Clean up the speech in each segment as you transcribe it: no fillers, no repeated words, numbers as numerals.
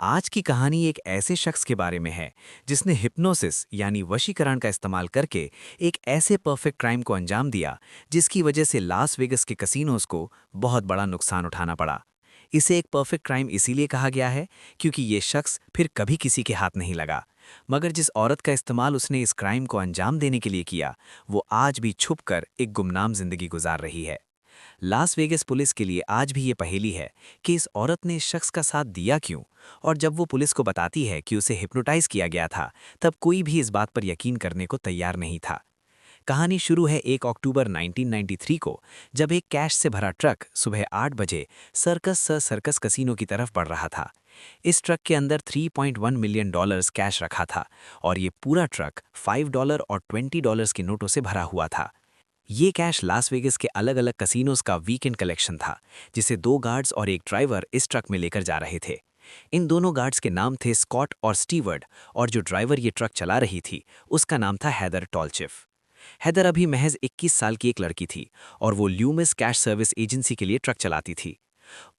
आज की कहानी एक ऐसे शख्स के बारे में है जिसने हिप्नोसिस यानी वशीकरण का इस्तेमाल करके एक ऐसे परफेक्ट क्राइम को अंजाम दिया जिसकी वजह से लास वेगस के कसिनोज को बहुत बड़ा नुकसान उठाना पड़ा। इसे एक परफेक्ट क्राइम इसीलिए कहा गया है क्योंकि ये शख्स फिर कभी किसी के हाथ नहीं लगा, मगर जिस औरत का इस्तेमाल उसने इस क्राइम को अंजाम देने के लिए किया वो आज भी छुपकर एक गुमनाम जिंदगी गुजार रही है। लास वेगस पुलिस के लिए आज भी ये पहेली है कि इस औरत ने इस शख्स का साथ दिया क्यों, और जब वो पुलिस को बताती है कि उसे हिप्नोटाइज किया गया था तब कोई भी इस बात पर यकीन करने को तैयार नहीं था। कहानी शुरू है 1 अक्टूबर 1993 को, जब एक कैश से भरा ट्रक सुबह 8 बजे सर्कस कसीनो की तरफ बढ़ रहा था। इस ट्रक के अंदर $3.1 मिलियन कैश रखा था और ये पूरा ट्रक $5 और $20 के नोटों से भरा हुआ था। ये कैश लास वेगस के अलग अलग कसिनोज का वीकेंड कलेक्शन था, जिसे 2 गार्ड्स और एक ड्राइवर इस ट्रक में लेकर जा रहे थे। इन दोनों गार्ड्स के नाम थे स्कॉट और स्टीवर्ड, और जो ड्राइवर ये ट्रक चला रही थी उसका नाम था हैदर टॉलचिफ। हैदर अभी महज 21 साल की एक लड़की थी और वो ल्यूमिस कैश सर्विस एजेंसी के लिए ट्रक चलाती थी।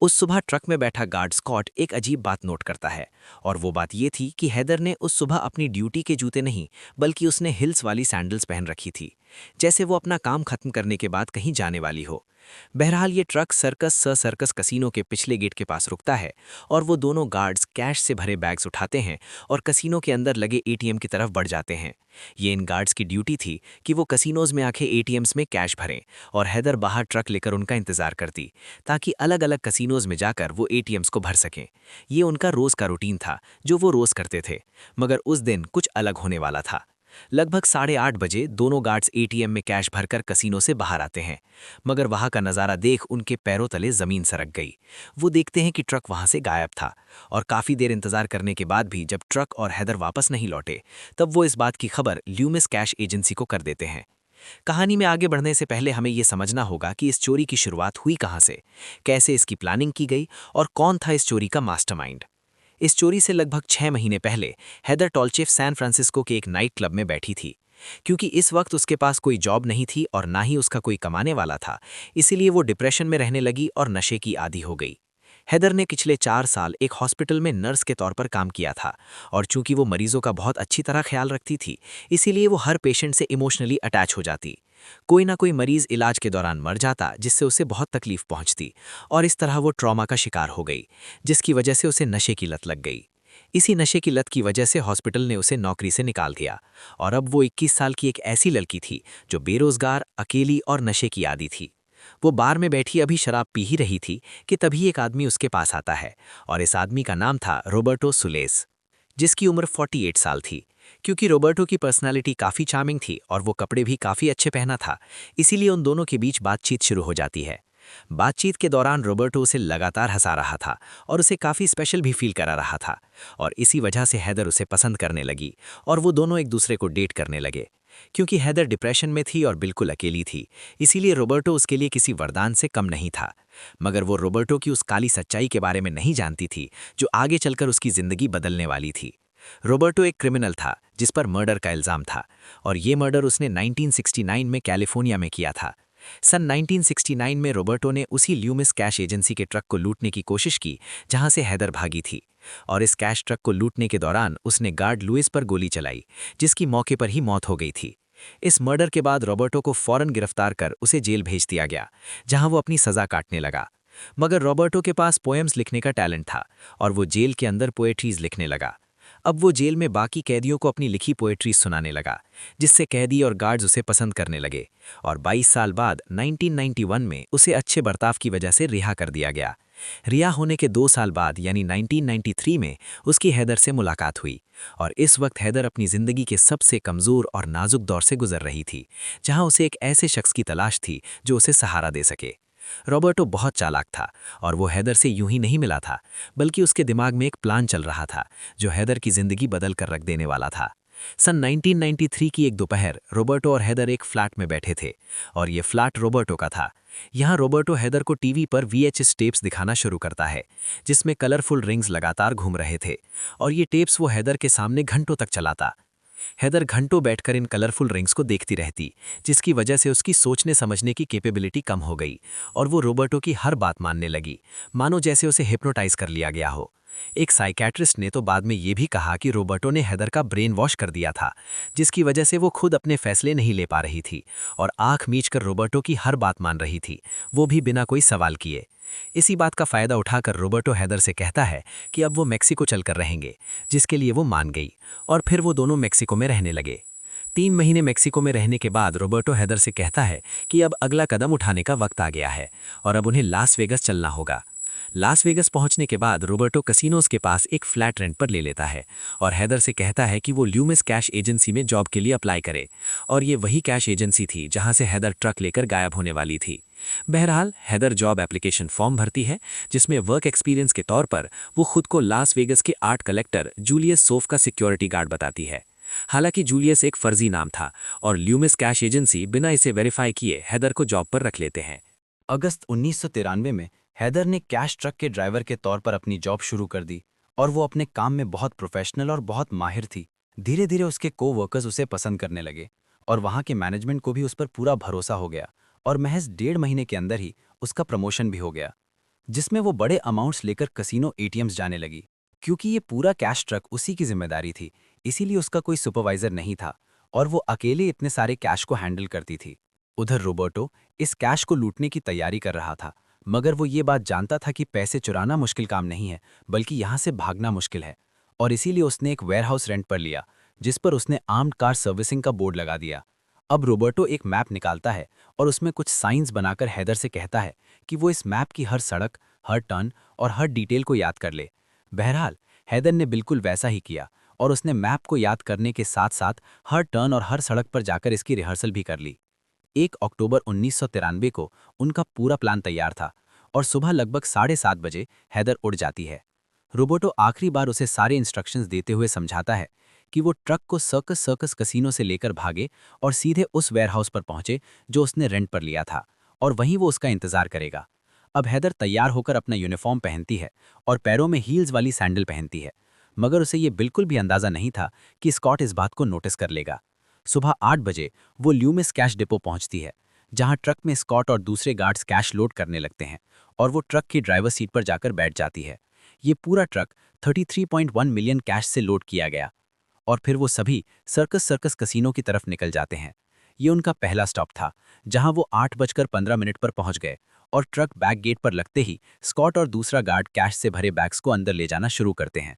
उस सुबह ट्रक में बैठा गार्ड स्कॉट एक अजीब बात नोट करता है, और वो बात ये थी कि हैदर ने उस सुबह अपनी ड्यूटी के जूते नहीं बल्कि उसने हिल्स वाली सैंडल्स पहन रखी थी, जैसे वो अपना काम खत्म करने के बाद कहीं जाने वाली हो। बहरहाल ये ट्रक सर्कस कसीनो के पिछले गेट के पास रुकता है और वो दोनों गार्ड्स कैश से भरे बैग्स उठाते हैं और कसीनो के अंदर लगे एटीएम की तरफ बढ़ जाते हैं। ये इन गार्ड्स की ड्यूटी थी कि वो कसीनोज में आके एटीएम्स में कैश भरें और हैदर बाहर ट्रक लेकर उनका इंतजार करती, ताकि अलग अलग कसीनोज में जाकर वो एटीएम्स को भर सकें। ये उनका रोज का रूटीन था जो वो रोज करते थे, मगर उस दिन कुछ अलग होने वाला था। लगभग 8:30 बजे दोनों गार्ड्स एटीएम में कैश भरकर कसीनो से बाहर आते हैं, मगर वहां का नज़ारा देख उनके पैरों तले जमीन सरक गई। वो देखते हैं कि ट्रक वहां से गायब था, और काफी देर इंतजार करने के बाद भी जब ट्रक और हैदर वापस नहीं लौटे तब वो इस बात की खबर ल्यूमिस कैश एजेंसी को कर देते हैं। कहानी में आगे बढ़ने से पहले हमें यह समझना होगा कि इस चोरी की शुरुआत हुई कहां से, कैसे इसकी प्लानिंग की गई और कौन था इस चोरी का मास्टरमाइंड। इस चोरी से लगभग 6 महीने पहले हैदर टॉलचिफ सैन फ्रांसिस्को के एक नाइट क्लब में बैठी थी। क्योंकि इस वक्त उसके पास कोई जॉब नहीं थी और ना ही उसका कोई कमाने वाला था, इसीलिए वो डिप्रेशन में रहने लगी और नशे की आदी हो गई। हैदर ने पिछले 4 साल एक हॉस्पिटल में नर्स के तौर पर काम किया था, और चूंकि वो मरीजों का बहुत अच्छी तरह ख्याल रखती थी इसीलिए वो हर पेशेंट से इमोशनली अटैच हो जाती। कोई ना कोई मरीज इलाज के दौरान मर जाता जिससे उसे बहुत तकलीफ पहुंचती, और इस तरह वो ट्रॉमा का शिकार हो गई, जिसकी वजह से उसे नशे की लत लग गई। इसी नशे की लत की वजह से हॉस्पिटल ने उसे नौकरी से निकाल दिया, और अब वो 21 साल की एक ऐसी लड़की थी जो बेरोजगार, अकेली और नशे की आदी थी। वो बार में बैठी अभी शराब पी ही रही थी कि तभी एक आदमी उसके पास आता है, और इस आदमी का नाम था रॉबर्टो सुलेस, जिसकी उम्र 48 साल थी। क्योंकि रॉबर्टो की पर्सनालिटी काफ़ी चार्मिंग थी और वो कपड़े भी काफ़ी अच्छे पहना था, इसीलिए उन दोनों के बीच बातचीत शुरू हो जाती है। बातचीत के दौरान रॉबर्टो उसे लगातार हंसा रहा था और उसे काफ़ी स्पेशल भी फील करा रहा था, और इसी वजह से हैदर उसे पसंद करने लगी और वो दोनों एक दूसरे को डेट करने लगे। क्योंकि हैदर डिप्रेशन में थी और बिल्कुल अकेली थी, इसीलिए रॉबर्टो उसके लिए किसी वरदान से कम नहीं था। मगर वो रॉबर्टो की उस काली सच्चाई के बारे में नहीं जानती थी जो आगे चलकर उसकी ज़िंदगी बदलने वाली थी। रॉबर्टो एक क्रिमिनल था जिस पर मर्डर का इल्ज़ाम था, और ये मर्डर उसने 1969 में कैलिफोर्निया में किया था। सन 1969 में रॉबर्टो ने उसी ल्यूमिस कैश एजेंसी के ट्रक को लूटने की कोशिश की जहां से हैदर भागी थी, और इस कैश ट्रक को लूटने के दौरान उसने गार्ड लुइस पर गोली चलाई, जिसकी मौके पर ही मौत हो गई थी। इस मर्डर के बाद रॉबर्टो को फौरन गिरफ्तार कर उसे जेल भेज दिया गया, जहां वो अपनी सज़ा काटने लगा। मगर रॉबर्टो के पास पोएम्स लिखने का टैलेंट था और वो जेल के अंदर पोएट्रीज लिखने लगा। अब वो जेल में बाकी कैदियों को अपनी लिखी पोएट्री सुनाने लगा, जिससे कैदी और गार्ड्स उसे पसंद करने लगे, और 22 साल बाद 1991 में उसे अच्छे बर्ताव की वजह से रिहा कर दिया गया। रिहा होने के 2 साल बाद यानी 1993 में उसकी हैदर से मुलाकात हुई, और इस वक्त हैदर अपनी ज़िंदगी के सबसे कमज़ोर और नाजुक दौर से गुजर रही थी, जहां उसे एक ऐसे शख्स की तलाश थी जो उसे सहारा दे सके। रॉबर्टो बहुत चालाक था और वो हैदर से यूं ही नहीं मिला था, बल्कि उसके दिमाग में एक प्लान चल रहा था जो हैदर की जिंदगी बदल कर रख देने वाला था। सन 1993 की एक दोपहर रॉबर्टो और हैदर एक फ्लैट में बैठे थे, और ये फ्लैट रॉबर्टो का था। यहाँ रॉबर्टो हैदर को टीवी पर VHS टेप्स दिखाना शुरू करता है, जिसमें कलरफुल रिंग्स लगातार घूम रहे थे, और ये टेप्स वो हैदर के सामने घंटों तक चलाता। हैदर घंटों बैठकर इन कलरफुल रिंग्स को देखती रहती, जिसकी वजह से उसकी सोचने समझने की कैपेबिलिटी कम हो गई और वो रॉबर्टो की हर बात मानने लगी, मानो जैसे उसे हिप्नोटाइज कर लिया गया हो। एक साइकियाट्रिस्ट ने तो बाद में ये भी कहा कि रॉबर्टो ने हेदर का ब्रेन वॉश कर दिया था, जिसकी वजह से वो खुद अपने फैसले नहीं ले पा रही थी और आंख मीचकर रॉबर्टो की हर बात मान रही थी, वो भी बिना कोई सवाल किए। इसी बात का फायदा उठाकर रॉबर्टो हेदर से कहता है कि अब वो मेक्सिको चलकर रहेंगे, जिसके लिए वो मान गई और फिर वो दोनों मेक्सिको में रहने लगे। 3 महीने मेक्सिको में रहने के बाद रॉबर्टो हेदर से कहता है कि अब अगला कदम उठाने का वक्त आ गया है और अब उन्हें लास वेगस चलना होगा। लास वेगस पहुंचने के बाद रॉबर्टो कसिनोज के पास एक फ्लैट रेंट पर ले लेता है और हेदर से कहता है कि वो ल्यूमिस कैश एजेंसी में जॉब के लिए अप्लाई करे, और ये वही कैश एजेंसी थी जहां से हेदर ट्रक लेकर गायब होने वाली थी। बहरहाल हेदर जॉब एप्लीकेशन फॉर्म भरती है, जिसमें वर्क एक्सपीरियंस के तौर पर वो खुद को लास वेगस के आर्ट कलेक्टर जूलियस सोफ का सिक्योरिटी गार्ड बताती है। हालांकि जूलियस एक फर्जी नाम था और ल्यूमिस कैश एजेंसी बिना इसे वेरीफाई किए हेदर को जॉब पर रख लेते हैं। अगस्त 1993 में हैदर ने कैश ट्रक के ड्राइवर के तौर पर अपनी जॉब शुरू कर दी और वो अपने काम में बहुत प्रोफेशनल और बहुत माहिर थी। धीरे धीरे उसके को-वर्कर्स उसे पसंद करने लगे और वहाँ के मैनेजमेंट को भी उस पर पूरा भरोसा हो गया और महज 1.5 महीने के अंदर ही उसका प्रमोशन भी हो गया, जिसमें वो बड़े अमाउंट्स लेकर कसिनो एटीएम्स जाने लगी। क्योंकि ये पूरा कैश ट्रक उसी की जिम्मेदारी थी, इसीलिए उसका कोई सुपरवाइजर नहीं था और वो अकेले इतने सारे कैश को हैंडल करती थी। उधर रोबर्टो इस कैश को लूटने की तैयारी कर रहा था, मगर वो ये बात जानता था कि पैसे चुराना मुश्किल काम नहीं है, बल्कि यहाँ से भागना मुश्किल है, और इसीलिए उसने एक वेयरहाउस रेंट पर लिया, जिस पर उसने आर्म्ड कार सर्विसिंग का बोर्ड लगा दिया। अब रोबर्टो एक मैप निकालता है और उसमें कुछ साइंस बनाकर हैदर से कहता है कि वो इस मैप की हर सड़क, हर टर्न और हर डिटेल को याद कर ले। बहरहाल हैदर ने बिल्कुल वैसा ही किया और उसने मैप को याद करने के साथ साथ हर टर्न और हर सड़क पर जाकर इसकी रिहर्सल भी कर ली। 1 अक्टूबर 1993 को उनका पूरा प्लान तैयार था और सुबह लगभग 7:30 बजे हैदर उड़ जाती है। रोबोटो आखिरी बार उसे सारे इंस्ट्रक्शंस देते हुए समझाता है कि वो ट्रक को सर्कस कसीनो से लेकर भागे और सीधे उस वेयरहाउस पर पहुंचे जो उसने रेंट पर लिया था, और वहीं वो उसका इंतजार करेगा। अब हैदर तैयार होकर अपना यूनिफॉर्म पहनती है और पैरों में हील्स वाली सैंडल पहनती है, मगर उसे ये बिल्कुल भी अंदाजा नहीं था कि स्कॉट इस बात को नोटिस कर लेगा। सुबह 8 बजे वो ल्यूमिस कैश डिपो पहुंचती है, जहां ट्रक में स्कॉट और दूसरे गार्ड्स कैश लोड करने लगते हैं और वो ट्रक की ड्राइवर सीट पर जाकर बैठ जाती है। ये पूरा ट्रक 33.1 मिलियन कैश से लोड किया गया और फिर वो सभी सर्कस कसीनो की तरफ निकल जाते हैं। ये उनका पहला स्टॉप था, जहां वो 8:15 पर पहुंच गए और ट्रक बैक गेट पर लगते ही स्कॉट और दूसरा गार्ड कैश से भरे बैग्स को अंदर ले जाना शुरू करते हैं।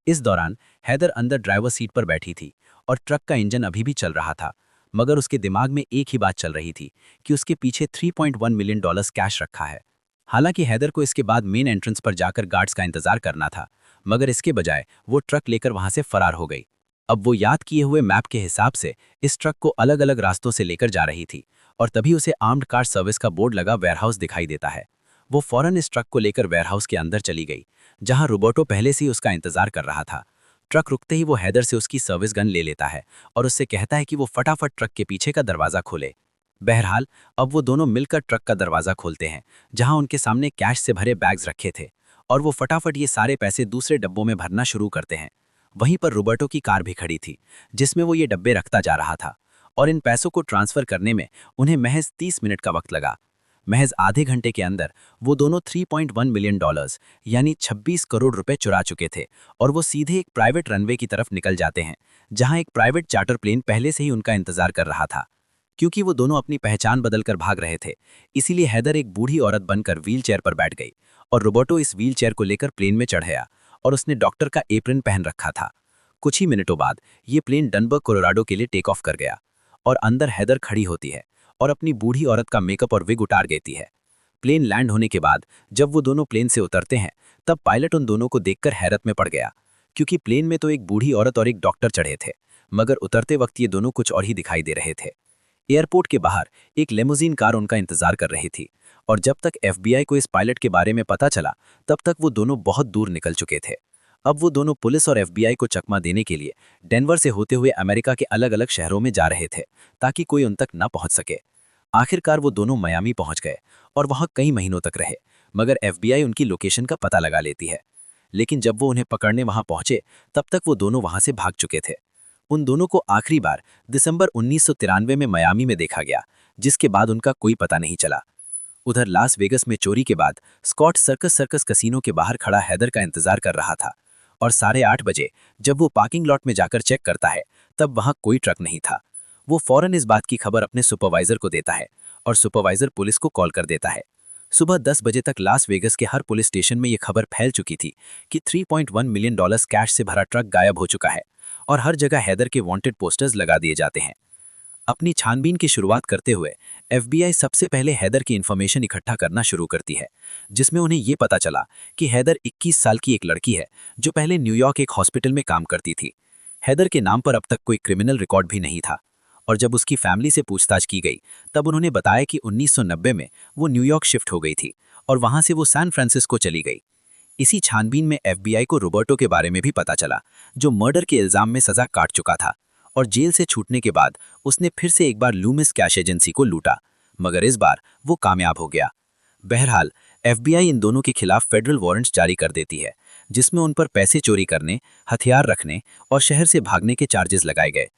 इस दौरान हैदर अंदर ड्राइवर सीट पर बैठी थी और ट्रक का इंजन अभी भी चल रहा था, मगर उसके दिमाग में एक ही बात चल रही थी कि उसके पीछे $3.1 मिलियन कैश रखा है। हालांकि हैदर को इसके बाद मेन एंट्रेंस पर जाकर गार्ड्स का इंतजार करना था, मगर इसके बजाय वो ट्रक लेकर वहां से फरार हो गई। अब वो याद किए हुए मैप के हिसाब से इस ट्रक को अलग अलग रास्तों से लेकर जा रही थी और तभी उसे आर्म्ड कार सर्विस का बोर्ड लगा वेयरहाउस दिखाई देता है। वो फौरन इस ट्रक को लेकर वेयरहाउस के अंदर चली गई, जहां रोबर्टो पहले से ही उसका इंतजार कर रहा था। ट्रक रुकते ही वो हैदर से उसकी सर्विस गन ले लेता है और उससे कहता है कि वो फटाफट ट्रक के पीछे का दरवाजा खोले। बहरहाल अब वो दोनों मिलकर ट्रक का दरवाजा खोलते हैं, जहां उनके सामने कैश से भरे बैग्स रखे थे, और वो फटाफट ये सारे पैसे दूसरे डब्बों में भरना शुरू करते हैं। वहीं पर रोबर्टो की कार भी खड़ी थी, जिसमें वो ये डब्बे रखता जा रहा था, और इन पैसों को ट्रांसफर करने में उन्हें महज 30 मिनट का वक्त लगा। महज आधे घंटे के अंदर वो दोनों $3.1 मिलियन यानी 26 करोड़ रुपए चुरा चुके थे और वो सीधे एक प्राइवेट रनवे की तरफ निकल जाते हैं, जहां एक प्राइवेट चार्टर प्लेन पहले से ही उनका इंतजार कर रहा था। क्योंकि वो दोनों अपनी पहचान बदलकर भाग रहे थे, इसीलिए हैदर एक बूढ़ी औरत बनकर व्हीलचेयर पर बैठ गई और रोबर्टो इस व्हीलचेयर को लेकर प्लेन में चढ़ गया और उसने डॉक्टर का एप्रन पहन रखा था। कुछ ही मिनटों बाद ये प्लेन डनबर्ग कोलोराडो के लिए टेक ऑफ कर गया और अंदर हैदर खड़ी होती है और अपनी बूढ़ी औरत का मेकअप और विग उतार देती है। प्लेन लैंड होने के बाद जब वो दोनों प्लेन से उतरते हैं, तब पायलट उन दोनों को देखकर हैरत में पड़ गया, क्योंकि प्लेन में तो एक बूढ़ी औरत और एक डॉक्टर चढ़े थे, मगर उतरते वक्त ये दोनों कुछ और ही दिखाई दे रहे थे। एयरपोर्ट के बाहर एक लेमोजीन कार उनका इंतजार कर रही थी और जब तक एफबीआई को इस पायलट के बारे में पता चला, तब तक वो दोनों बहुत दूर निकल चुके थे। अब वो दोनों पुलिस और एफबीआई को चकमा देने के लिए डेनवर से होते हुए अमेरिका के अलग अलग शहरों में जा रहे थे, ताकि कोई उन तक न पहुंच सके। आखिरकार वो दोनों मियामी पहुंच गए और वहां कई महीनों तक रहे, मगर एफबीआई उनकी लोकेशन का पता लगा लेती है। लेकिन जब वो उन्हें पकड़ने वहां पहुंचे, तब तक वो दोनों वहां से भाग चुके थे। उन दोनों को आखिरी बार दिसंबर 1993 में मियामी में देखा गया, जिसके बाद उनका कोई पता नहीं चला। उधर लास वेगस में चोरी के बाद स्कॉट सर्कस सर्कस कसीनो के बाहर खड़ा हैदर का इंतजार कर रहा था और 8:30 बजे जब वो पार्किंग लॉट में जाकर चेक करता है तब वहां कोई ट्रक नहीं था। वो फौरन इस बात की खबर अपने सुपरवाइजर को देता है और सुपरवाइजर पुलिस को कॉल कर देता है। सुबह 10 बजे तक लास वेगस के हर पुलिस स्टेशन में ये खबर फैल चुकी थी कि $3.1 मिलियन कैश से भरा ट्रक गायब हो चुका है और हर जगह हैदर के वांटेड पोस्टर्स लगा दिए जाते हैं। अपनी छानबीन की शुरुआत करते हुए एफबीआई सबसे पहले हैदर की इन्फॉर्मेशन इकट्ठा करना शुरू करती है, जिसमें उन्हें ये पता चला कि हैदर 21 साल की एक लड़की है जो पहले न्यूयॉर्क एक हॉस्पिटल में काम करती थी। हैदर के नाम पर अब तक कोई क्रिमिनल रिकॉर्ड भी नहीं था और जब उसकी फैमिली से पूछताछ की गई तब उन्होंने बताया कि 1990 में वो न्यूयॉर्क शिफ्ट हो गई थी और वहां से वो सैन फ्रांसिस्को चली गई। इसी छानबीन में एफबीआई को रोबर्टो के बारे में भी पता चला, जो मर्डर के इल्जाम में सजा काट चुका था और जेल से छूटने के बाद उसने फिर से एक बार लूमिस कैश एजेंसी को लूटा, मगर इस बार वो कामयाब हो गया। बहरहाल एफबीआई इन दोनों के खिलाफ फेडरल वारंट्स जारी कर देती है, जिसमें उन पर पैसे चोरी करने, हथियार रखने और शहर से भागने के चार्जेस लगाए गए।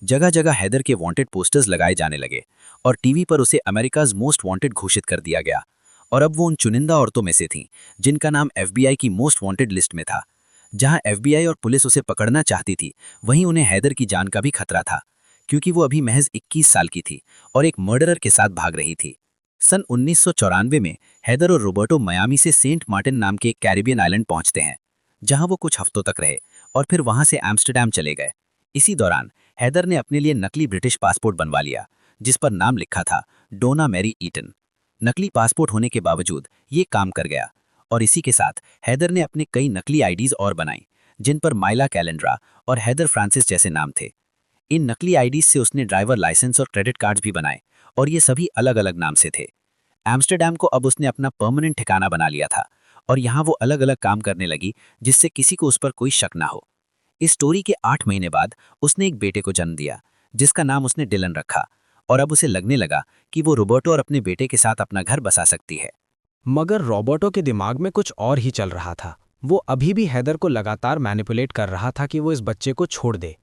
जगह जगह हैदर के वांटेड पोस्टर्स लगाए जाने लगे और टीवी पर उसे अमेरिकाज मोस्ट वांटेड घोषित कर दिया गया और अब वो उन चुनिंदा औरतों में से थीं जिनका नाम एफबीआई की मोस्ट वांटेड लिस्ट में था। जहां एफबीआई और पुलिस उसे पकड़ना चाहती थी, वहीं उन्हें हैदर की जान का भी खतरा था, क्योंकि वो अभी महज 21 साल की थी और एक मर्डरर के साथ भाग रही थी। सन 1994 में हैदर और रोबर्टो मियामी से सेंट मार्टिन नाम के एक कैरिबियन आइलैंड पहुंचते हैं, जहां वो कुछ हफ्तों तक रहे और फिर वहां से एम्स्टर्डम चले गए। इसी दौरान हैदर ने अपने लिए नकली ब्रिटिश पासपोर्ट बनवा लिया, जिस पर नाम लिखा था डोना मैरी ईटन। नकली पासपोर्ट होने के बावजूद ये काम कर गया और इसी के साथ हैदर ने अपने कई नकली आईडीज और बनाई, जिन पर माइला कैलेंड्रा और हैदर फ्रांसिस जैसे नाम थे। इन नकली आईडीज से उसने ड्राइवर लाइसेंस और क्रेडिट कार्ड्स भी बनाए और ये सभी अलग अलग नाम से थे। एम्स्टर्डम को अब उसने अपना परमानेंट ठिकाना बना लिया था और यहाँ वो अलग अलग काम करने लगी, जिससे किसी को उस पर कोई शक ना हो। इस स्टोरी के 8 महीने बाद उसने एक बेटे को जन्म दिया, जिसका नाम उसने डिलन रखा और अब उसे लगने लगा कि वो रोबर्टो और अपने बेटे के साथ अपना घर बसा सकती है। मगर रॉबर्टो के दिमाग में कुछ और ही चल रहा था। वो अभी भी हैदर को लगातार मैनिपुलेट कर रहा था कि वो इस बच्चे को छोड़ दे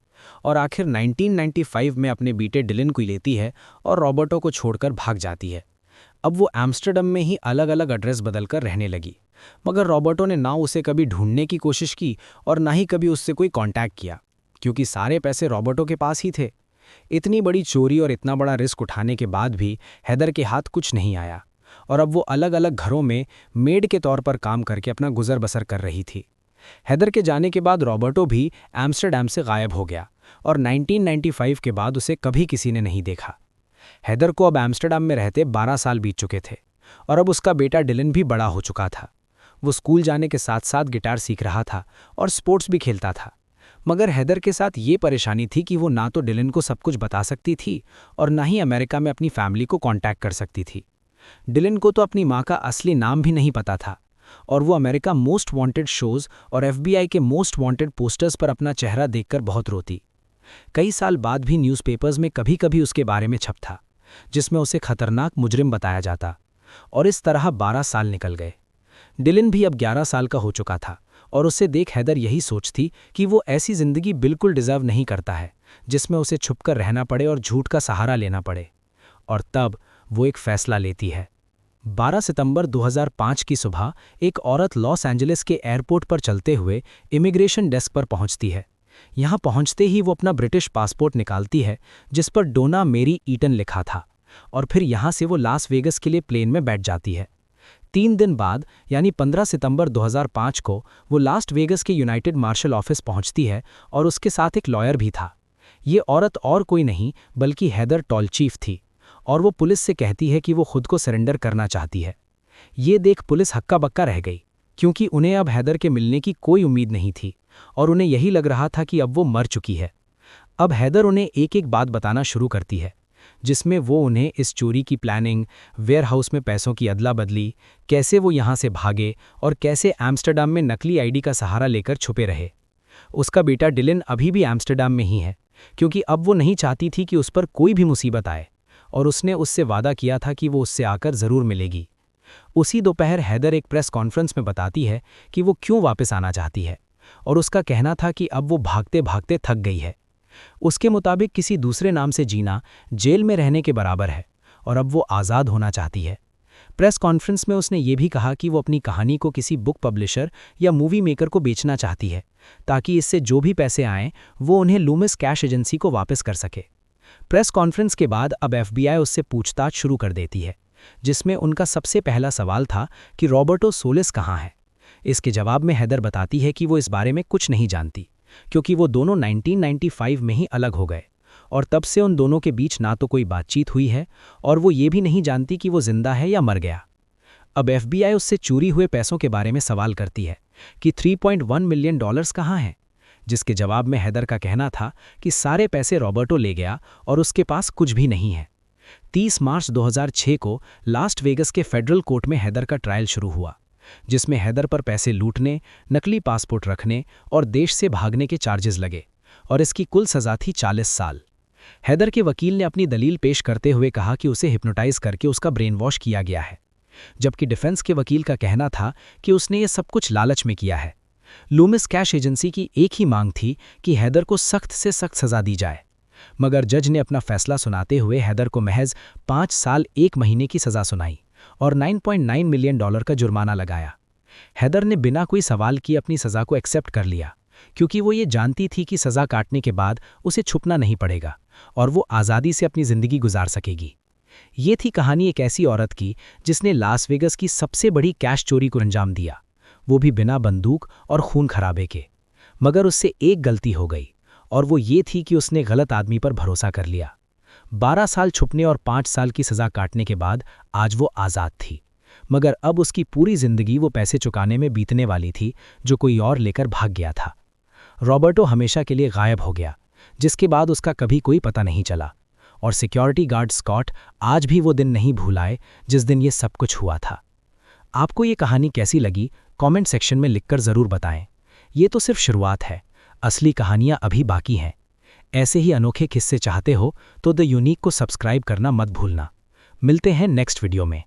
और आखिर 1995 में अपने बेटे डिलन को लेती है और रॉबर्टो को छोड़कर भाग जाती है। अब वो एम्स्टर्डम में ही अलग अलग एड्रेस बदलकर रहने लगी, मगर रॉबर्टो ने ना उसे कभी ढूंढने की कोशिश की और ना ही कभी उससे कोई कांटेक्ट किया, क्योंकि सारे पैसे रॉबर्टो के पास ही थे। इतनी बड़ी चोरी और इतना बड़ा रिस्क उठाने के बाद भी हैदर के हाथ कुछ नहीं आया और अब वो अलग अलग घरों में मेड के तौर पर काम करके अपना गुजर बसर कर रही थी। हैदर के जाने के बाद रॉबर्टो भी एम्स्टर्डम से गायब हो गया और 1995 के बाद उसे कभी किसी ने नहीं देखा। हैदर को अब एम्स्टर्डम में रहते 12 साल बीत चुके थे और अब उसका बेटा डिलन भी बड़ा हो चुका था। वो स्कूल जाने के साथ साथ गिटार सीख रहा था और स्पोर्ट्स भी खेलता था। मगर हैदर के साथ ये परेशानी थी कि वो ना तो डिलन को सब कुछ बता सकती थी और ना ही अमेरिका में अपनी फैमिली को कांटेक्ट कर सकती थी। डिलन को तो अपनी माँ का असली नाम भी नहीं पता था और वो अमेरिका मोस्ट वांटेड शोज और एफबीआई के मोस्ट वांटेड पोस्टर्स पर अपना चेहरा देखकर बहुत रोती। कई साल बाद भी न्यूज़पेपर्स में कभी कभी उसके बारे में छपता, जिसमें उसे खतरनाक मुजरिम बताया जाता और इस तरह 12 साल निकल गए। डिलन भी अब 11 साल का हो चुका था और उसे देख हैदर यही सोचती कि वो ऐसी जिंदगी बिल्कुल डिजर्व नहीं करता है जिसमें उसे छुपकर रहना पड़े और झूठ का सहारा लेना पड़े। और तब वो एक फैसला लेती है। 12 सितंबर 2005 की सुबह एक औरत लॉस एंजलिस के एयरपोर्ट पर चलते हुए इमिग्रेशन डेस्क पर पहुंचती है। यहां पहुंचते ही वो अपना ब्रिटिश पासपोर्ट निकालती है, जिस पर डोना मेरी ईटन लिखा था, और फिर यहां से वो लास वेगस के लिए प्लेन में बैठ जाती है। 3 दिन बाद यानी 15 सितंबर 2005 को वो लास वेगस के यूनाइटेड मार्शल ऑफिस पहुंचती है और उसके साथ एक लॉयर भी था। ये औरत और कोई नहीं बल्कि हैदर टॉलचीफ थी और वो पुलिस से कहती है कि वो खुद को सरेंडर करना चाहती है। ये देख पुलिस हक्का बक्का रह गई, क्योंकि उन्हें अब हैदर के मिलने की कोई उम्मीद नहीं थी और उन्हें यही लग रहा था कि अब वो मर चुकी है। अब हैदर उन्हें एक एक बात बताना शुरू करती है, जिसमें वो उन्हें इस चोरी की प्लानिंग, वेयरहाउस में पैसों की अदला बदली, कैसे वो यहाँ से भागे और कैसे एम्स्टर्डम में नकली आईडी का सहारा लेकर छुपे रहे। उसका बेटा डिलन अभी भी एम्स्टर्डम में ही है, क्योंकि अब वो नहीं चाहती थी कि उस पर कोई भी मुसीबत आए और उसने उससे वादा किया था कि वो उससे आकर ज़रूर मिलेगी। उसी दोपहर हैदर एक प्रेस कॉन्फ्रेंस में बताती है कि वो क्यों वापस आना चाहती है और उसका कहना था कि अब वो भागते भागते थक गई है। उसके मुताबिक किसी दूसरे नाम से जीना जेल में रहने के बराबर है और अब वो आज़ाद होना चाहती है। प्रेस कॉन्फ्रेंस में उसने ये भी कहा कि वो अपनी कहानी को किसी बुक पब्लिशर या मूवी मेकर को बेचना चाहती है, ताकि इससे जो भी पैसे आएं वो उन्हें लूमिस कैश एजेंसी को वापस कर सके। प्रेस कॉन्फ्रेंस के बाद अब FBI उससे पूछताछ शुरू कर देती है, जिसमें उनका सबसे पहला सवाल था कि रॉबर्टो सोलिस कहाँ है। इसके जवाब में हेदर बताती है कि वो इस बारे में कुछ नहीं जानती, क्योंकि वो दोनों 1995 में ही अलग हो गए और तब से उन दोनों के बीच ना तो कोई बातचीत हुई है और वो ये भी नहीं जानती कि वो जिंदा है या मर गया। अब FBI उससे चोरी हुए पैसों के बारे में सवाल करती है कि $3.1 मिलियन कहाँ हैं, जिसके जवाब में हेदर का कहना था कि सारे पैसे रॉबर्टो ले गया और उसके पास कुछ भी नहीं है। 30 मार्च 2006 को लास्ट वेगस के फेडरल कोर्ट में हेदर का ट्रायल शुरू हुआ, जिसमें हेदर पर पैसे लूटने, नकली पासपोर्ट रखने और देश से भागने के चार्जेस लगे और इसकी कुल सजा थी 40 साल। हेदर के वकील ने अपनी दलील पेश करते हुए कहा कि उसे हिप्नोटाइज करके उसका ब्रेन वॉश किया गया है, जबकि डिफेंस के वकील का कहना था कि उसने ये सब कुछ लालच में किया है। लूमिस कैश एजेंसी की एक ही मांग थी कि हेदर को सख्त से सख्त सजा दी जाए, मगर जज ने अपना फैसला सुनाते हुए हेदर को महज 5 साल 1 महीने की सजा सुनाई और $9.9 मिलियन का जुर्माना लगाया। हेदर ने बिना कोई सवाल किए अपनी सजा को एक्सेप्ट कर लिया, क्योंकि वो ये जानती थी कि सजा काटने के बाद उसे छुपना नहीं पड़ेगा और वो आज़ादी से अपनी ज़िंदगी गुजार सकेगी। ये थी कहानी एक ऐसी औरत की जिसने लास वेगस की सबसे बड़ी कैश चोरी को अंजाम दिया, वो भी बिना बंदूक और खून खराबे के। मगर उससे एक गलती हो गई और वो ये थी कि उसने गलत आदमी पर भरोसा कर लिया। 12 साल छुपने और 5 साल की सज़ा काटने के बाद आज वो आज़ाद थी, मगर अब उसकी पूरी ज़िंदगी वो पैसे चुकाने में बीतने वाली थी जो कोई और लेकर भाग गया था। रॉबर्टो हमेशा के लिए गायब हो गया, जिसके बाद उसका कभी कोई पता नहीं चला और सिक्योरिटी गार्ड स्कॉट आज भी वो दिन नहीं भूलाए जिस दिन ये सब कुछ हुआ था। आपको ये कहानी कैसी लगी कमेंट सेक्शन में लिखकर ज़रूर बताएं। ये तो सिर्फ शुरुआत है, असली कहानियाँ अभी बाकी हैं। ऐसे ही अनोखे किस्से चाहते हो तो द यूनिक को सब्सक्राइब करना मत भूलना। मिलते हैं नेक्स्ट वीडियो में।